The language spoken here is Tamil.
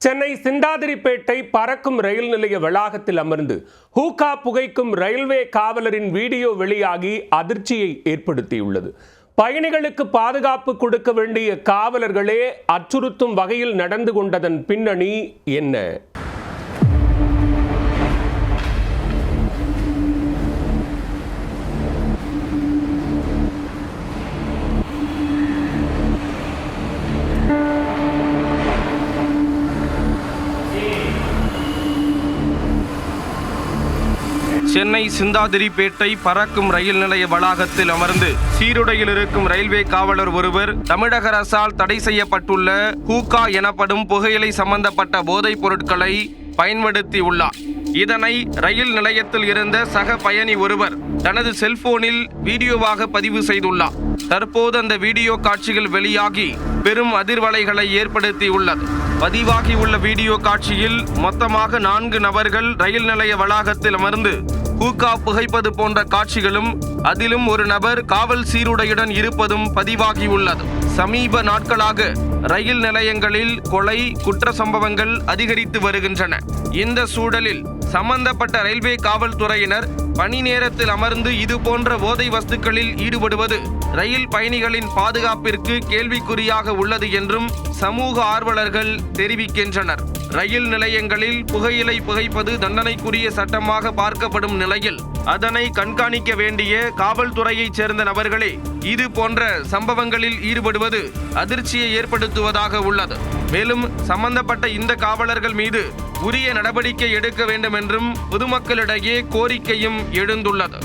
சென்னை சிந்தாதிரிப்பேட்டை பறக்கும் ரயில் நிலைய வளாகத்தில் அமர்ந்து ஹூக்கா புகைக்கும் ரயில்வே காவலரின் வீடியோ வெளியாகி அதிர்ச்சியை ஏற்படுத்தியுள்ளது. பயணிகளுக்கு பாதுகாப்பு கொடுக்க வேண்டிய காவலர்களே அச்சுறுத்தும் வகையில் நடந்து கொண்டதன் பின்னணி என்ன? சென்னை சிந்தாதிரிப்பேட்டை பறக்கும் ரயில் நிலைய வளாகத்தில் அமர்ந்து சீருடையில் இருக்கும் ரயில்வே காவலர் ஒருவர் தமிழக அரசால் தடை செய்யப்பட்டுள்ள ஹூக்கா எனப்படும் புகையிலை சம்பந்தப்பட்ட போதைப் பொருட்களை பயன்படுத்தி உள்ளார். இதனை ரயில் நிலையத்தில் இருந்த சக பயணி ஒருவர் தனது செல்போனில் வீடியோவாக பதிவு செய்துள்ளார். தற்போது அந்த வீடியோ காட்சிகள் வெளியாகி பெரும் அதிர்வலைகளை ஏற்படுத்தியுள்ளது. பதிவாகியுள்ள வீடியோ காட்சியில் மொத்தமாக 4 நபர்கள் ரயில் நிலைய வளாகத்தில் அமர்ந்து ஹூக்கா புகைப்பது போன்ற காட்சிகளும் அதிலும் ஒரு நபர் காவல் சீருடையுடன் இருப்பதும் பதிவாகியுள்ளது. சமீப நாட்களாக ரயில் நிலையங்களில் கொலை குற்ற சம்பவங்கள் அதிகரித்து வருகின்றன. இந்த சூழலில் சம்பந்தப்பட்ட ரயில்வே காவல்துறையினர் பணி நேரத்தில் அமர்ந்து இது போன்ற போதை வஸ்துக்களில் ஈடுபடுவது ரயில் பயணிகளின் பாதுகாப்பிற்கு கேள்விக்குறியாக உள்ளது என்றும் சமூக ஆர்வலர்கள் தெரிவிக்கின்றனர். ரயில் நிலையங்களில் புகையிலை புகைப்பது தண்டனைக்குரிய சட்டமாக பார்க்கப்படும் நிலையில் அதனை கண்காணிக்க வேண்டிய காவல்துறையைச் சேர்ந்த நபர்களே இது போன்ற சம்பவங்களில் ஈடுபடுவது அதிர்ச்சியை ஏற்படுத்துவதாக உள்ளது. மேலும் சம்பந்தப்பட்ட இந்த காவலர்கள் மீது உரிய நடவடிக்கை எடுக்க வேண்டும் என்றும் பொதுமக்களிடையே கோரிக்கையும் எழுந்துள்ளது.